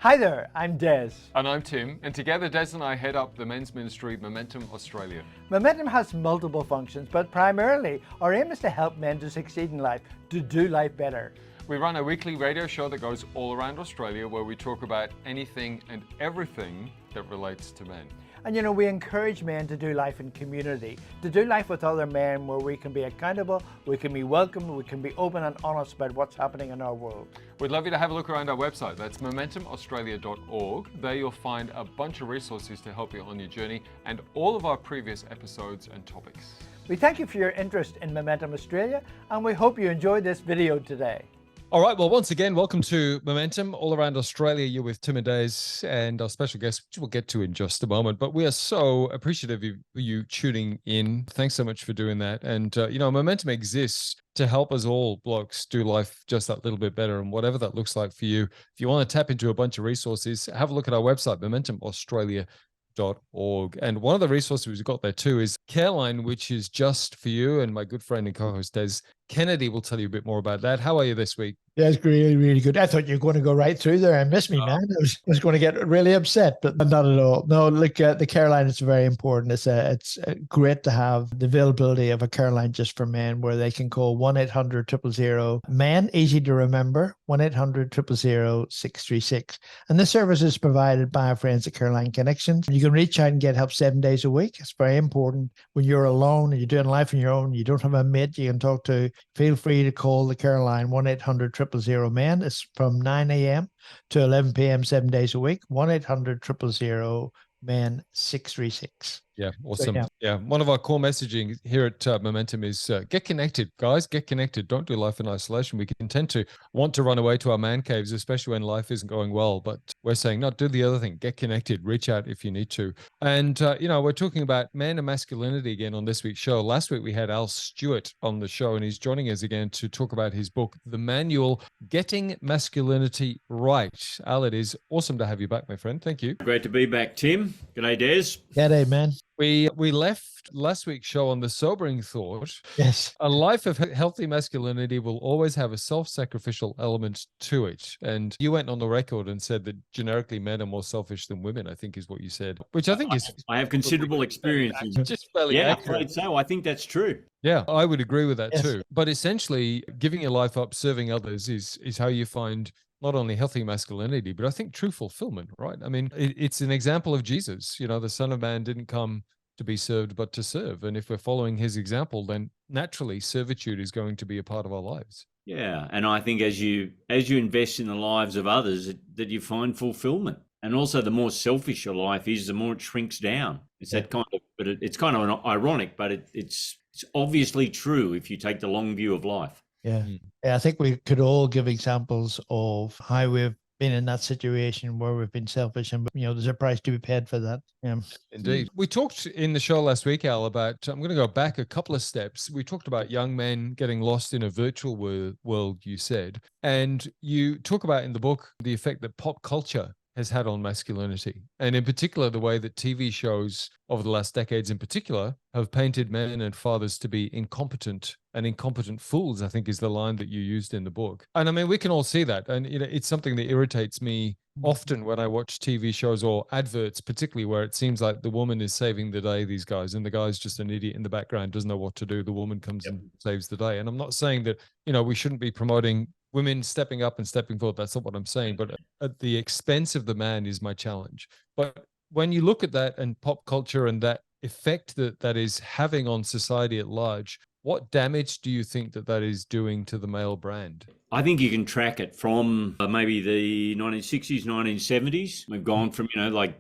Hi there, I'm Des. And I'm Tim, and together Des and I head up the men's ministry Momentum Australia. Momentum has multiple functions, but primarily our aim is to help men to succeed in life, to do life better. We run a weekly radio show that goes all around Australia where we talk about anything and everything that relates to men. And you know, we encourage men to do life in community, to do life with other men where we can be accountable, we can be welcome, we can be open and honest about what's happening in our world. We'd love you to have a look around our website. That's momentumaustralia.org. There you'll find a bunch of resources to help you on your journey and all of our previous episodes and topics. We thank you for your interest in Momentum Australia, and we hope you enjoyed this video today. All right. Well, once again, welcome to Momentum all around Australia. You're with Tim and Des and our special guest, which we'll get to in just a moment. But we are so appreciative of you tuning in. Thanks so much for doing that. And, Momentum exists to help us all blokes do life just that little bit better. And whatever that looks like for you, if you want to tap into a bunch of resources, have a look at our website, momentumaustralia.org. And one of the resources we've got there too is Careline, which is just for you. And my good friend and co-host Des Kennedy will tell you a bit more about that. How are you this week? Yeah, it's really, really good. I thought you were going to go right through there and miss me, man. I was going to get really upset, but not at all. No, look, the care line is very important. It's great to have the availability of a care line just for men where they can call 1-800-000-MEN, easy to remember, 1-800-000-636. And this service is provided by our friends at Careline Connections. You can reach out and get help 7 days a week. It's very important when you're alone and you're doing life on your own, you don't have a mate you can talk to. Feel free to call the care line, 1-800-000-MEN. It's from 9 a.m. to 11 p.m. 7 days a week, 1-800-000-MEN 636. Yeah, awesome. So, yeah, one of our core messaging here at Momentum is get connected, guys. Get connected. Don't do life in isolation. We can tend to want to run away to our man caves, especially when life isn't going well. But we're saying, no, do the other thing. Get connected. Reach out if you need to. And, we're talking about men and masculinity again on this week's show. Last week, we had Stewart on the show, and he's joining us again to talk about his book, The Manual, Getting Masculinity Right. Al, it is awesome to have you back, my friend. Thank you. Great to be back, Tim. G'day, Des. G'day, man. We left last week's show on the sobering thought. Yes. A life of healthy masculinity will always have a self-sacrificial element to it. And you went on the record and said that generically men are more selfish than women, I think is what you said, which I think is... I have considerable experience. Just fairly accurate. accurate. I'd say so. I think that's true. Yeah, I would agree with that Yes. too. But essentially, giving your life up, serving others is how you find not only healthy masculinity, but I think true fulfillment, right? I mean, it's an example of Jesus. The Son of Man didn't come to be served, but to serve. And if we're following his example, then naturally servitude is going to be a part of our lives. Yeah, and I think as you invest in the lives of others, that you find fulfillment. And also, the more selfish your life is, the more it shrinks down. It's that kind of, but it's kind of ironic, but it's obviously true if you take the long view of life. Yeah. Yeah, I think we could all give examples of how we've been in that situation where we've been selfish, and there's a price to be paid for that. Yeah. Indeed. We talked in the show last week, Al, about, I'm going to go back a couple of steps. We talked about young men getting lost in a virtual world, you said, and you talk about in the book the effect that pop culture has had on masculinity. And in particular, the way that TV shows over the last decades in particular have painted men and fathers to be incompetent and incompetent fools, I think is the line that you used in the book. And I mean, we can all see that. And it's something that irritates me often when I watch TV shows or adverts, particularly where it seems like the woman is saving the day, these guys, and the guy's just an idiot in the background, doesn't know what to do. The woman comes and saves the day. And I'm not saying that, we shouldn't be promoting women stepping up and stepping forward. That's not what I'm saying. But at the expense of the man is my challenge. But when you look at that and pop culture and that effect that is having on society at large, what damage do you think that is doing to the male brand? I think you can track it from maybe the 1960s, 1970s. We've gone from,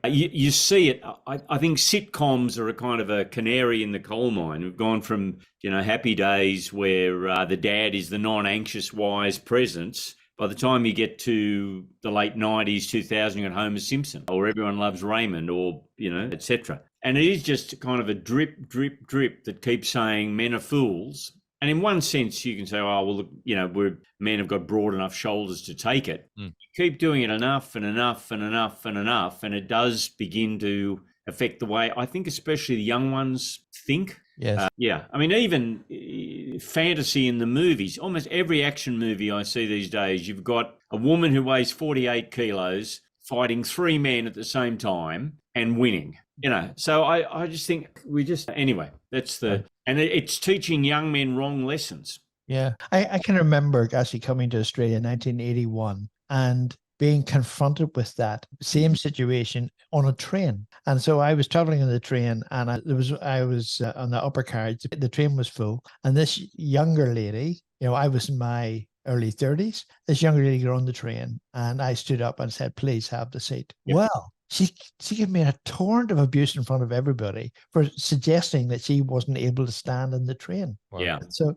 you see it. I think sitcoms are a kind of a canary in the coal mine. We've gone from, happy days where the dad is the non-anxious, wise presence. By the time you get to the late 90s, 2000, you got Homer Simpson, or Everyone Loves Raymond, or, etc. And it is just kind of a drip, drip, drip that keeps saying men are fools. And in one sense, you can say, oh, well, look, men have got broad enough shoulders to take it. You keep doing it enough and enough and enough and enough, and it does begin to affect the way, I think, especially the young ones think. Yes. I mean, even fantasy in the movies, almost every action movie I see these days, you've got a woman who weighs 48 kilos, fighting 3 men at the same time and winning. So I just think anyway, and it's teaching young men wrong lessons. Yeah. I can remember actually coming to Australia in 1981 and being confronted with that same situation on a train. And so I was traveling on the train, and I was on the upper carriage. The train was full, and this younger lady, I was in my early 30s. This younger lady got on the train, and I stood up and said, "Please have the seat." Yep. Well, she gave me a torrent of abuse in front of everybody for suggesting that she wasn't able to stand in the train. Wow. Yeah. So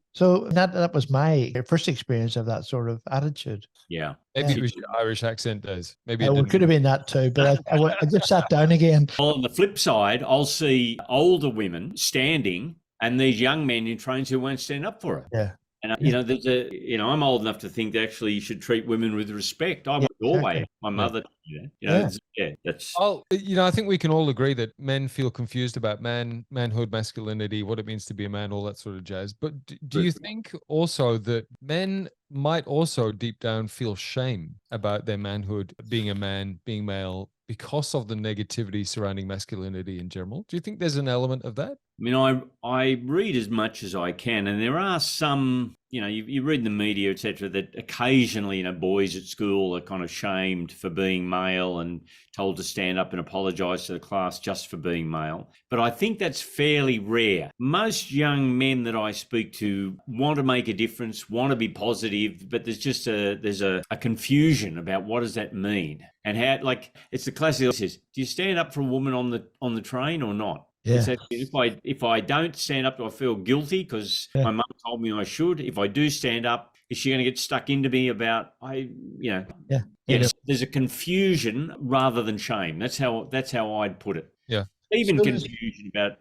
that was my first experience of that sort of attitude. Yeah. Maybe it was your Irish accent days. Maybe it could have been that too, but I just sat down again. Well, on the flip side, I'll see older women standing and these young men in trains who won't stand up for it. Yeah. And, I'm old enough to think that actually you should treat women with respect. I would always, my mother, that's. Oh, I think we can all agree that men feel confused about manhood, masculinity, what it means to be a man, all that sort of jazz. But do you think also that men might also deep down feel shame about their manhood, being a man, being male, because of the negativity surrounding masculinity in general? Do you think there's an element of that? I mean, I read as much as I can, and there are some, you read in the media, etc., that occasionally, boys at school are kind of shamed for being male and told to stand up and apologise to the class just for being male. But I think that's fairly rare. Most young men that I speak to want to make a difference, want to be positive, but there's just a confusion about what does that mean, and how, it's the classic. It says, do you stand up for a woman on the train or not? Yeah. If I don't stand up, do I feel guilty because my mum told me I should? If I do stand up, is she going to get stuck into me about there's a confusion rather than shame. That's how I'd put it. Yeah. Even confusion about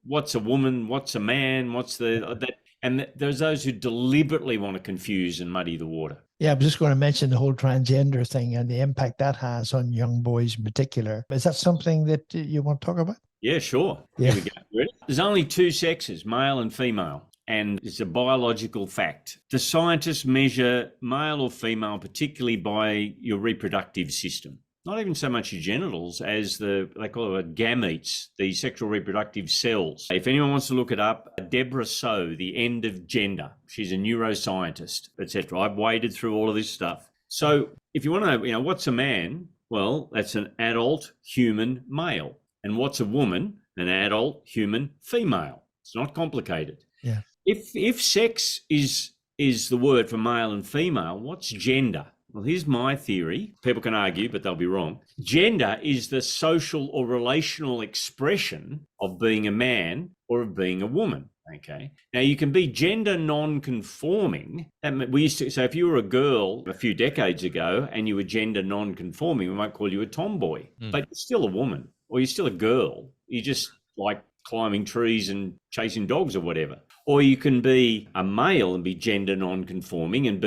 what's a woman, what's a man, what's that, and there's those who deliberately want to confuse and muddy the water. Yeah, I'm just going to mention the whole transgender thing and the impact that has on young boys in particular. Is that something that you want to talk about? Yeah, sure. Yeah. Here we go. Ready? There's only 2 sexes, male and female, and it's a biological fact. The scientists measure male or female particularly by your reproductive system. Not even so much your genitals as they call it gametes, the sexual reproductive cells. If anyone wants to look it up, Deborah So, The End of Gender. She's a neuroscientist, etc. I've waded through all of this stuff. So if you want to know, what's a man? Well, that's an adult human male. And what's a woman? An adult human female. It's not complicated. Yeah. If sex is the word for male and female, what's gender? Well, here's my theory. People can argue, but they'll be wrong. Gender is the social or relational expression of being a man or of being a woman. Okay. Now you can be gender non-conforming. So if you were a girl a few decades ago and you were gender non-conforming, we might call you a tomboy, but you're still a woman or you're still a girl. You just like climbing trees and chasing dogs or whatever. Or you can be a male and be gender non-conforming and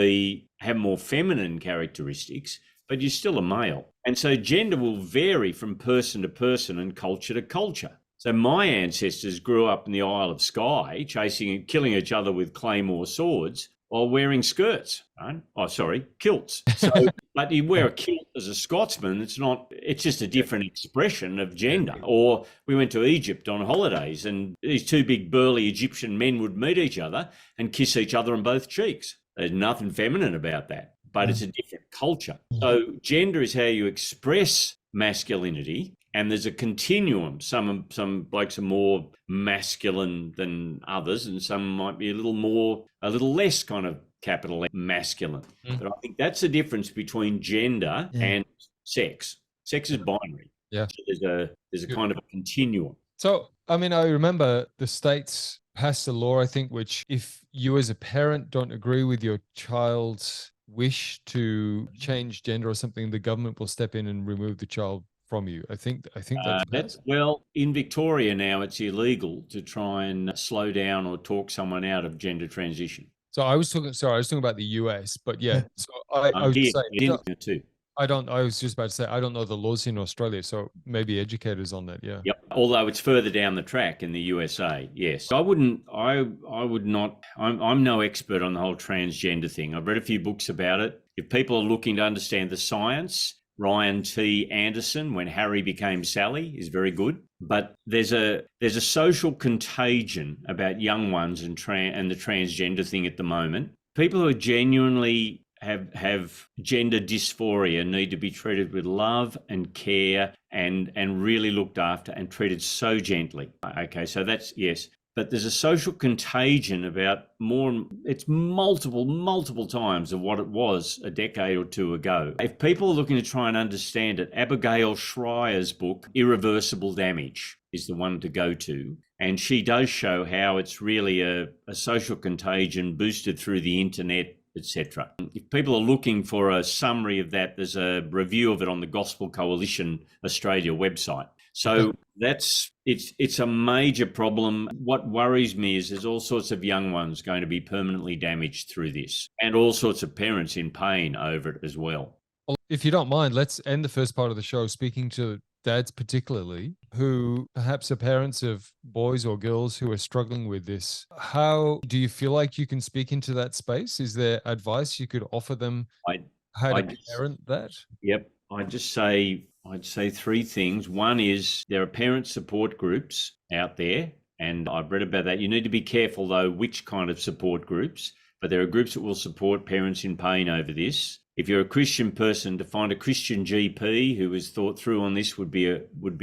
have more feminine characteristics, but you're still a male. And so gender will vary from person to person and culture to culture. So my ancestors grew up in the Isle of Skye, chasing and killing each other with claymore swords while wearing skirts. Right? Oh, sorry, kilts. So, but you wear a kilt as a Scotsman, it's just a different expression of gender. Or we went to Egypt on holidays and these 2 big burly Egyptian men would meet each other and kiss each other on both cheeks. There's nothing feminine about that, but it's a different culture. So gender is how you express masculinity, and there's a continuum. Some blokes are more masculine than others, and some might be a little less kind of capital masculine. But I think that's the difference between gender and sex. Sex is binary. Yeah. So there's a kind of a continuum. So, I mean, I remember the States passed a law, I think, which if you as a parent don't agree with your child's wish to change gender or something, the government will step in and remove the child from you. I think that's well, in Victoria now it's illegal to try and slow down or talk someone out of gender transition. So I was talking about the US, but yeah. So I was saying too. I was just about to say, I don't know the laws in Australia, so maybe educators on that. Yeah. Yep. Although it's further down the track in the USA. Yes. I would not, I'm no expert on the whole transgender thing. I've read a few books about it. If people are looking to understand the science Ryan T. Anderson, When Harry Became Sally, is very good. But there's a social contagion about young ones and the transgender thing at the moment. People who are genuinely have gender dysphoria need to be treated with love and care and really looked after and treated so gently. Okay, so that's yes. But there's a social contagion about it's multiple times of what it was a decade or two ago. If people are looking to try and understand it, Abigail Schreier's book, Irreversible Damage, is the one to go to. And she does show how it's really a social contagion boosted through the internet, etc. If people are looking for a summary of that, there's a review of it on the Gospel Coalition Australia website. So it's a major problem. What worries me is there's all sorts of young ones going to be permanently damaged through this, and all sorts of parents in pain over it as well. Well, if you don't mind, let's end the first part of the show speaking to dads particularly, who perhaps are parents of boys or girls who are struggling with this. How do you feel like you can speak into that space? Is there advice you could offer them how to parent that? Yep. I'd say three things. One is there are parent support groups out there, and I've read about that. You need to be careful, though, which kind of support groups, but there are groups that will support parents in pain over this. If you're a Christian person, to find a Christian GP who has thought through on this would be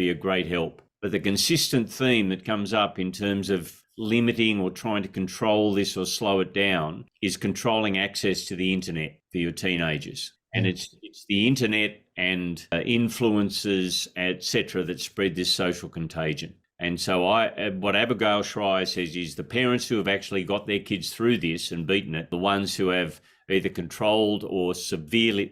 a great help. But the consistent theme that comes up in terms of limiting or trying to control this or slow it down is controlling access to the internet for your teenagers. And it's the internet and influences, etc., that spread this social contagion. And so what Abigail Schreier says is the parents who have actually got their kids through this and beaten it, the ones who have either controlled or severely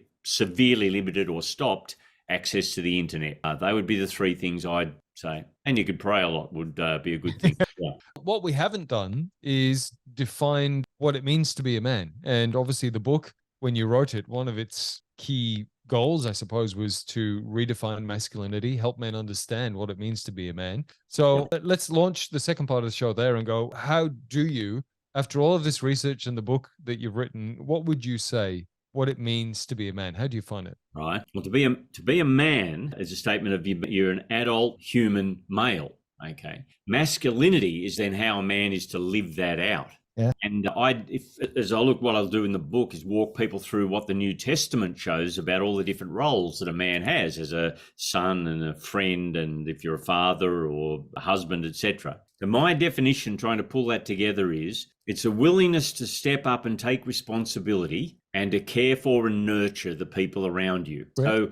limited or stopped access to the internet. They would be the three things I'd say. And you could pray a lot would be a good thing. Yeah. What we haven't done is define what it means to be a man. And obviously the book, when you wrote it, one of its key goals, I suppose, was to redefine masculinity, help men understand what it means to be a man. So let's launch the second part of the show there and go, how do you, after all of this research and the book that you've written, what would you say what it means to be a man? How do you find it? Right. Well, to be a man is a statement of you're an adult human male. Okay. Masculinity is then how a man is to live that out. Yeah. And what I'll do in the book is walk people through what the New Testament shows about all the different roles that a man has as a son and a friend, and if you're a father or a husband, etc. So my definition, trying to pull that together, is it's a willingness to step up and take responsibility and to care for and nurture the people around you. Right. So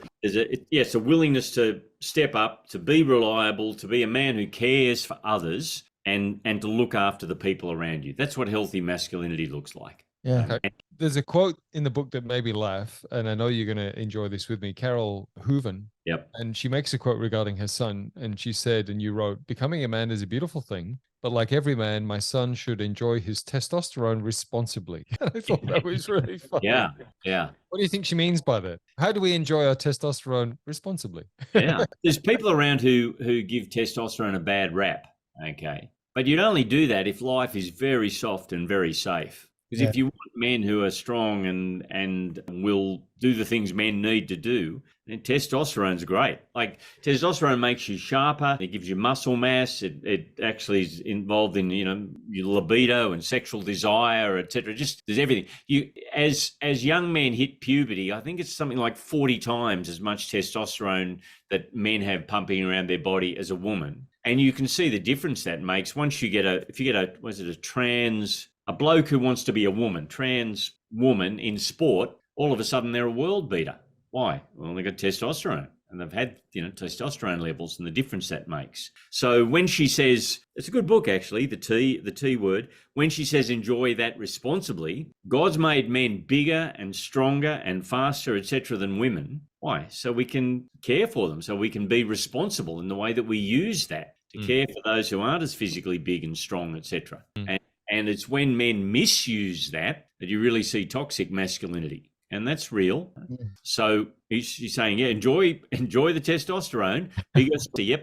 it's a willingness to step up, to be reliable, to be a man who cares for others, and to look after the people around you. That's what healthy masculinity looks like. Yeah. Okay. There's a quote in the book that made me laugh, and I know you're going to enjoy this with me. Carol Hooven. Yep. And she makes a quote regarding her son, and she said, and you wrote, "Becoming a man is a beautiful thing, but like every man, my son should enjoy his testosterone responsibly." And I thought that was really funny. Yeah, yeah. What do you think she means by that? How do we enjoy our testosterone responsibly? Yeah. There's people around who give testosterone a bad rap, okay? But you'd only do that if life is very soft and very safe. Because if you want men who are strong and will do the things men need to do, then testosterone's great. Like, testosterone makes you sharper, it gives you muscle mass, it actually is involved in, your libido and sexual desire, etc. Just there's everything. As young men hit puberty, I think it's something like 40 times as much testosterone that men have pumping around their body as a woman. And you can see the difference that makes once you get a bloke who wants to be a woman, trans woman in sport, all of a sudden they're a world beater. Why? Well, they got testosterone and they've had, testosterone levels and the difference that makes. So when she says, it's a good book actually, the T word, when she says enjoy that responsibly, God's made men bigger and stronger and faster, etc. than women. Why? So we can care for them, so we can be responsible in the way that we use that to care for those who aren't as physically big and strong, etc. And it's when men misuse that you really see toxic masculinity. And that's real. So she's saying, enjoy the testosterone,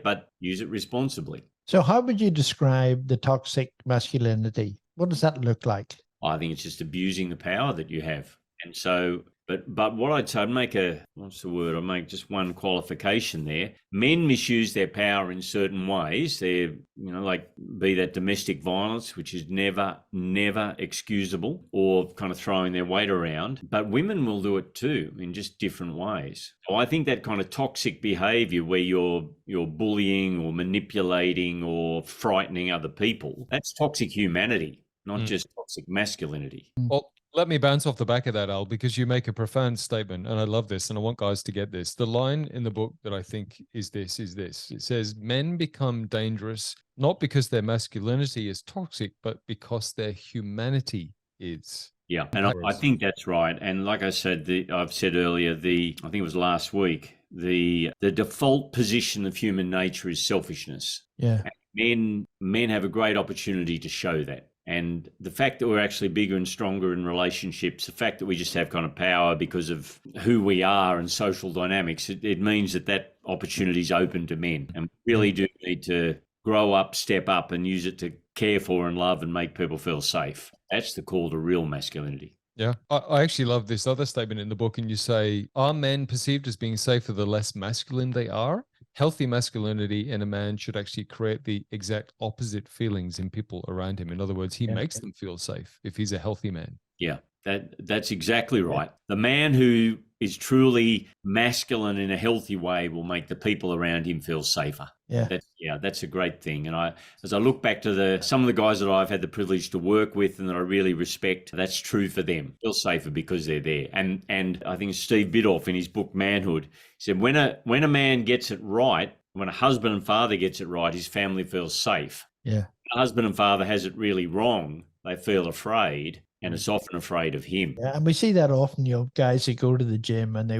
but use it responsibly. So how would you describe the toxic masculinity? What does that look like? I think it's just abusing the power that you have. And so But what I'd say, I'd make I'd make just one qualification there. Men misuse their power in certain ways. They're, like be that domestic violence, which is never excusable, or kind of throwing their weight around. But women will do it too in just different ways. So I think that kind of toxic behavior where you're bullying or manipulating or frightening other people, that's toxic humanity, not just toxic masculinity. Well, let me bounce off the back of that, Al, because you make a profound statement, and I love this, and I want guys to get this. The line in the book that I think is this. It says, men become dangerous, not because their masculinity is toxic, but because their humanity is. Yeah, and I think that's right. And like I said, I've said earlier, I think it was last week, the default position of human nature is selfishness. Yeah. And men have a great opportunity to show that. And the fact that we're actually bigger and stronger in relationships, the fact that we just have kind of power because of who we are and social dynamics, it means that opportunity is open to men. And we really do need to grow up, step up, and use it to care for and love and make people feel safe. That's the call to real masculinity. Yeah. I actually love this other statement in the book, and you say, are men perceived as being safer the less masculine they are? Healthy masculinity in a man should actually create the exact opposite feelings in people around him. In other words, he makes them feel safe if he's a healthy man. Yeah, that's exactly right. The man who is truly masculine in a healthy way will make the people around him feel safer. That's a great thing. And as I look back to some of the guys that I've had the privilege to work with and that I really respect, that's true for them. Feel safer because they're there. And I think Steve Biddulph in his book Manhood said when a man gets it right, when a husband and father gets it right, his family feels safe. Yeah. When a husband and father has it really wrong, they feel afraid. And it's often afraid of him. Yeah, and we see that often, guys that go to the gym and they,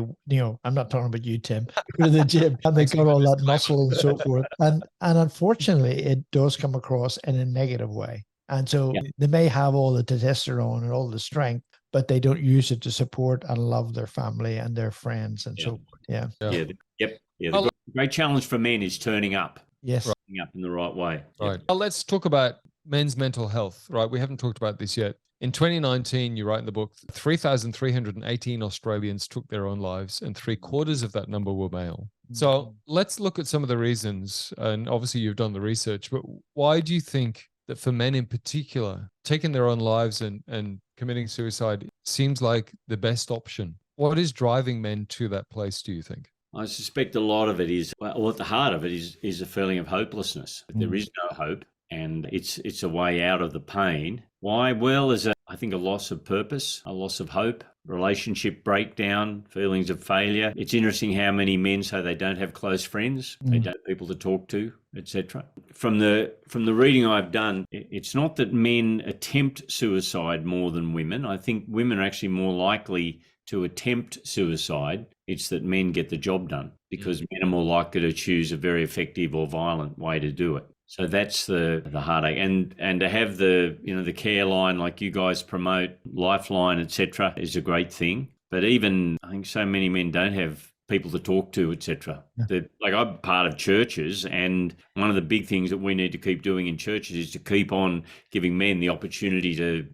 I'm not talking about you, Tim, go to the gym and they got all that muscle and so forth. And unfortunately, it does come across in a negative way. And so they may have all the testosterone and all the strength, but they don't use it to support and love their family and their friends and so forth. Yeah. The great challenge for men is turning up. Yes. Turning up in the right way. Right. Well, let's talk about men's mental health, right? We haven't talked about this yet. In 2019, you write in the book, 3,318 Australians took their own lives, and 3/4 of that number were male. So let's look at some of the reasons. And obviously, you've done the research, but why do you think that for men in particular, taking their own lives and committing suicide seems like the best option? What is driving men to that place, do you think? I suspect a lot of it is, well, at the heart of it is a feeling of hopelessness. There is no hope, and it's a way out of the pain. Why? Well, I think a loss of purpose, a loss of hope, relationship breakdown, feelings of failure. It's interesting how many men say they don't have close friends, they don't have people to talk to, etc. From the reading I've done, it's not that men attempt suicide more than women. I think women are actually more likely to attempt suicide. It's that men get the job done because men are more likely to choose a very effective or violent way to do it. So that's the heartache, and to have the care line like you guys promote, Lifeline, etc., is a great thing. But even I think so many men don't have people to talk to, etc. Like I'm part of churches, and one of the big things that we need to keep doing in churches is to keep on giving men the opportunity to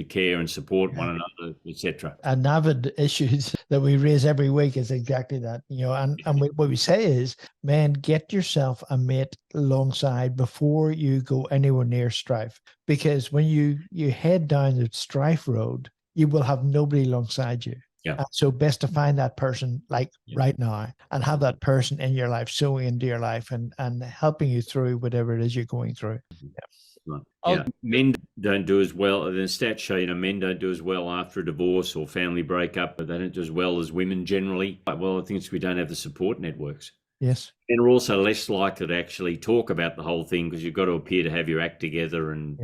care and support one another, etc. And avid issues that we raise every week is exactly that, and what we say is, man, get yourself a mate alongside before you go anywhere near strife. Because when you head down the strife road, you will have nobody alongside you. Yeah. So best to find that person right now and have that person in your life, sowing into your life and helping you through whatever it is you're going through. Men don't do as well. The stats show, men don't do as well after a divorce or family breakup, but they don't do as well as women generally. Well, I think it's we don't have the support networks. Yes. Men are also less likely to actually talk about the whole thing because you've got to appear to have your act together and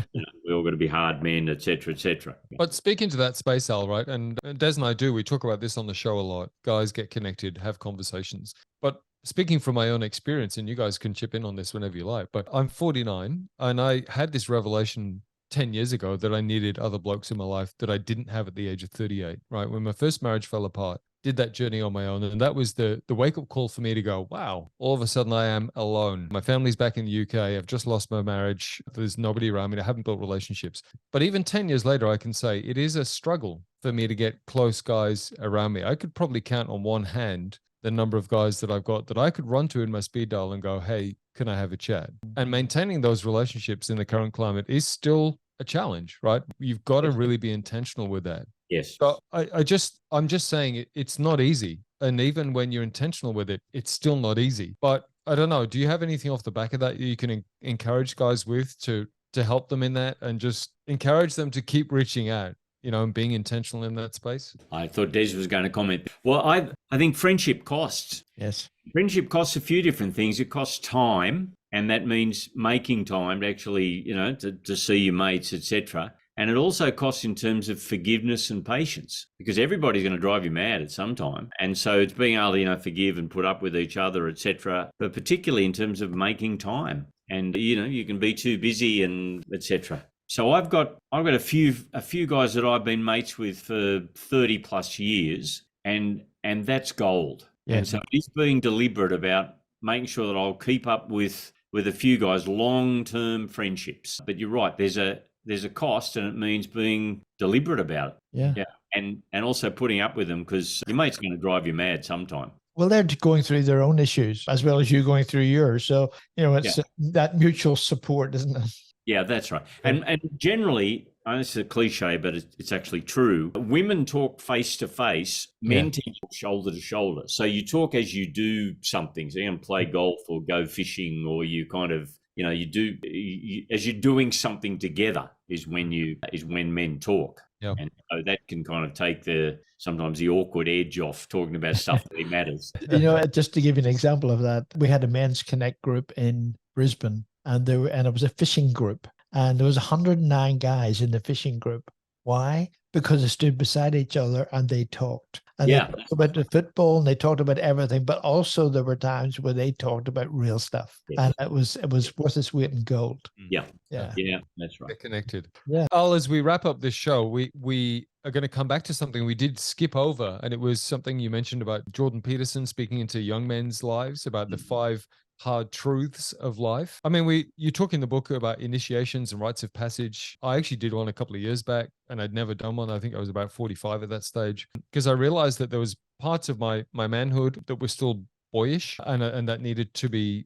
we're all got to be hard men, et cetera, et cetera. But speaking to that space, Al, right? And Des and I we talk about this on the show a lot. Guys get connected, have conversations. But speaking from my own experience, and you guys can chip in on this whenever you like, but I'm 49 and I had this revelation 10 years ago that I needed other blokes in my life that I didn't have at the age of 38, right? When my first marriage fell apart, did that journey on my own. And that was the wake-up call for me to go, wow, all of a sudden I am alone. My family's back in the UK. I've just lost my marriage. There's nobody around me. I haven't built relationships. But even 10 years later, I can say it is a struggle for me to get close guys around me. I could probably count on one hand the number of guys that I've got that I could run to in my speed dial and go, hey, can I have a chat? And maintaining those relationships in the current climate is still a challenge, right? You've got to really be intentional with that. Yes. So I'm just saying it's not easy. And even when you're intentional with it, it's still not easy. But I don't know, do you have anything off the back of that you can encourage guys with to help them in that and just encourage them to keep reaching out? And being intentional in that space? I thought Des was going to comment. Well, I think friendship costs. Yes. Friendship costs a few different things. It costs time, and that means making time to actually, to see your mates, etc. And it also costs in terms of forgiveness and patience, because everybody's going to drive you mad at some time. And so it's being able to, forgive and put up with each other, etc. But particularly in terms of making time. And, you can be too busy and etc. So I've got a few guys that I've been mates with for 30 plus years, and that's gold. Yeah. And so it's being deliberate about making sure that I'll keep up with a few guys, long-term friendships. But you're right, there's a cost, and it means being deliberate about it. Yeah. And also putting up with them, because your mate's going to drive you mad sometime. Well, they're going through their own issues as well as you going through yours. So, it's that mutual support, isn't it? Yeah, that's right. And generally, it's a cliche, but it's actually true. Women talk face to face, men talk shoulder to shoulder. So you talk as you do something. So you're going to play golf or go fishing, or you kind of, as you're doing something together is when men talk. Yeah. And so that can kind of take sometimes the awkward edge off talking about stuff that really matters. Just to give you an example of that, we had a men's connect group in Brisbane. And it was a fishing group, and there was 109 guys in the fishing group. Why? Because they stood beside each other and they talked. And they talked about the football, and they talked about everything, but also there were times where they talked about real stuff. Yes. And it was worth its weight in gold. Yeah, that's right. They're connected. Yeah. Al, as we wrap up this show, we are going to come back to something we did skip over, and it was something you mentioned about Jordan Peterson speaking into young men's lives about the 5 hard truths of life. I mean, you talk in the book about initiations and rites of passage. I actually did one a couple of years back, and I'd never done one. I think I was about 45 at that stage, because I realized that there was parts of my manhood that were still boyish and that needed to be,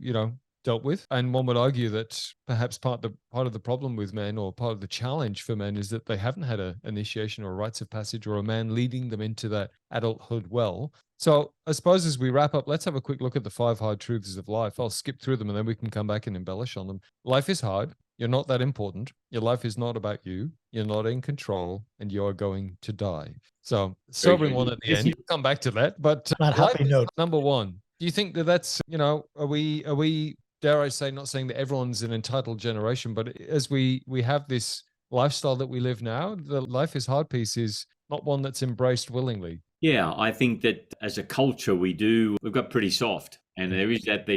dealt with. And one would argue that perhaps part of the problem with men, or part of the challenge for men, is that they haven't had an initiation or rites of passage, or a man leading them into that adulthood well. So I suppose as we wrap up, let's have a quick look at the 5 hard truths of life. I'll skip through them and then we can come back and embellish on them. Life is hard. You're not that important. Your life is not about you. You're not in control, and you are going to die. So sobering one at the end. We'll come back to that. But happy note. Number 1. Do you think that's, are we, dare I say, not saying that everyone's an entitled generation, but as we have this lifestyle that we live now, the life is hard piece is not one that's embraced willingly? Yeah, I think that as a culture, we've got pretty soft. And there is that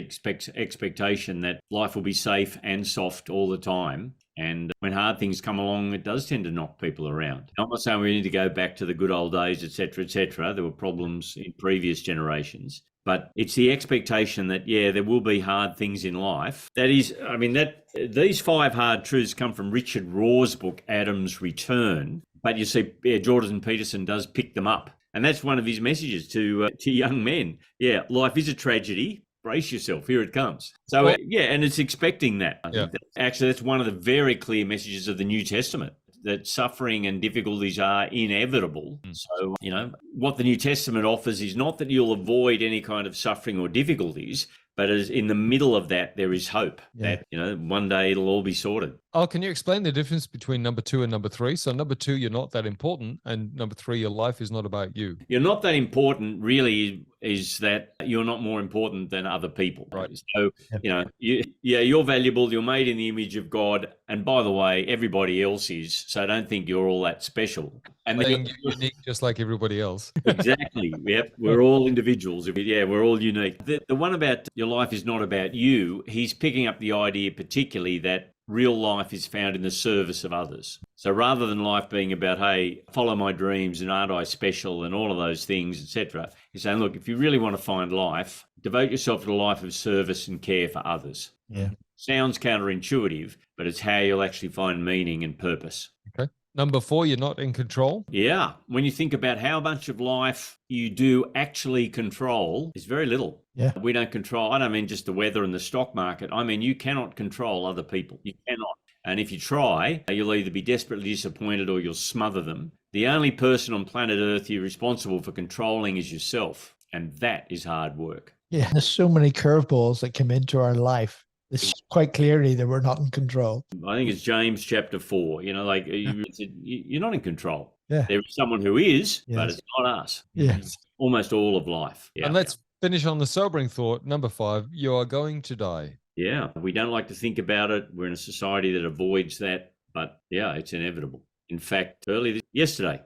expectation that life will be safe and soft all the time. And when hard things come along, it does tend to knock people around. I'm not saying we need to go back to the good old days, et cetera, et cetera. There were problems in previous generations. But it's the expectation that, there will be hard things in life. These 5 hard truths come from Richard Rohr's book, Adam's Return. But you see, Jordan Peterson does pick them up. And that's one of his messages to young men. Yeah, life is a tragedy. Brace yourself. Here it comes. So, and it's expecting that. Actually, that's one of the very clear messages of the New Testament, that suffering and difficulties are inevitable. So, what the New Testament offers is not that you'll avoid any kind of suffering or difficulties, but as in the middle of that, there is hope that, one day it'll all be sorted. Oh, can you explain the difference between number 2 and number 3? So number 2, you're not that important. And number 3, your life is not about you. You're not that important really is that you're not more important than other people. Right. So, you're valuable. You're made in the image of God. And by the way, everybody else is. So I don't think you're all that special. And you're unique just like everybody else. Exactly. Yep. We're all individuals. We're all unique. The one about your life is not about you, he's picking up the idea particularly that real life is found in the service of others. So rather than life being about, hey, follow my dreams and aren't I special and all of those things, etc., you're saying, look, if you really want to find life, devote yourself to a life of service and care for others. Yeah. Sounds counterintuitive, but it's how you'll actually find meaning and purpose. Okay. Number 4, you're not in control. Yeah. When you think about how much of life you do actually control, is very little. Yeah. We don't control, I don't mean just the weather and the stock market. I mean, you cannot control other people. You cannot. And if you try, you'll either be desperately disappointed or you'll smother them. The only person on planet Earth you're responsible for controlling is yourself. And that is hard work. Yeah. There's so many curveballs that come into our life. It's quite clearly that we're not in control. I think it's James chapter 4. You know, like you're not in control. Yeah. There is someone who is, Yes. but it's not us. Yes. Almost all of life. Yeah. And let's finish on the sobering thought. Number 5, you are going to die. Yeah. We don't like to think about it. We're in a society that avoids that. But yeah, it's inevitable. In fact, yesterday,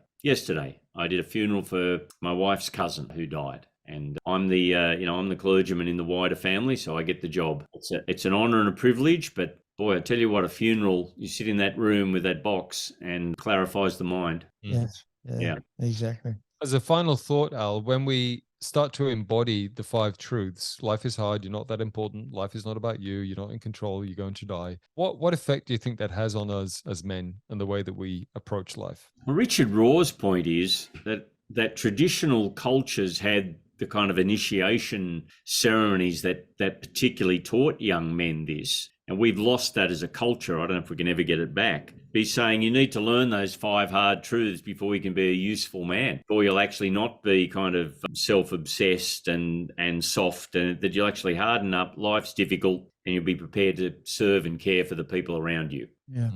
I did a funeral for my wife's cousin who died. And I'm I'm the clergyman in the wider family, so I get the job. It's an honour and a privilege, but boy, I tell you what, a funeral, you sit in that room with that box and clarifies the mind. Yes. Yeah. Exactly. As a final thought, Al, when we start to embody the 5 truths, life is hard, you're not that important, life is not about you, you're not in control, you're going to die. What effect do you think that has on us as men and the way that we approach life? Well, Richard Raw's point is that traditional cultures had the kind of initiation ceremonies that particularly taught young men this. And we've lost that as a culture. I don't know if we can ever get it back. He's saying you need to learn those 5 hard truths before you can be a useful man, or you'll actually not be kind of self-obsessed and soft, and that you'll actually harden up. Life's difficult and you'll be prepared to serve and care for the people around you. Yeah.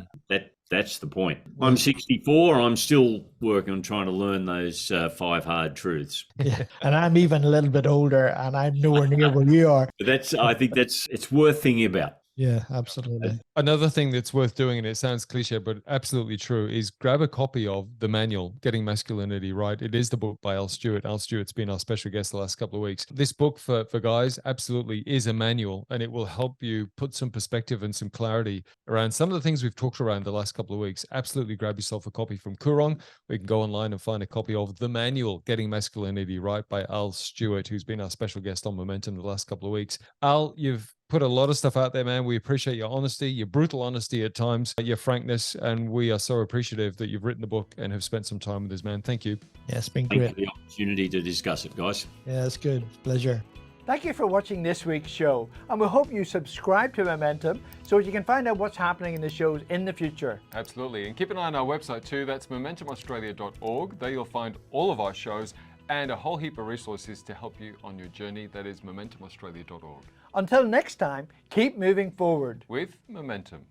That's the point. I'm 64. I'm still working on trying to learn those 5 hard truths. Yeah. And I'm even a little bit older and I'm nowhere near where you are. But I think it's worth thinking about. Yeah, absolutely. Another thing that's worth doing, and it sounds cliche, but absolutely true, is grab a copy of the manual, Getting Masculinity Right. It is the book by Al Stewart. Al Stewart's been our special guest the last couple of weeks. This book for guys absolutely is a manual, and it will help you put some perspective and some clarity around some of the things we've talked around the last couple of weeks. Absolutely grab yourself a copy from Kurong. We can go online and find a copy of the manual, Getting Masculinity Right by Al Stewart, who's been our special guest on Momentum the last couple of weeks. Al, you've put a lot of stuff out there, man. We appreciate your honesty, your brutal honesty at times, your frankness, and we are so appreciative that you've written the book and have spent some time with us, man. Thank you. Yeah, it's been Thank you great. for the opportunity to discuss it, guys. Yeah, it's good. Pleasure. Thank you for watching this week's show, and we hope you subscribe to Momentum so you can find out what's happening in the shows in the future. Absolutely. And keep an eye on our website too. That's momentumaustralia.org. There you'll find all of our shows and a whole heap of resources to help you on your journey. That is momentumaustralia.org. Until next time, keep moving forward. With Momentum.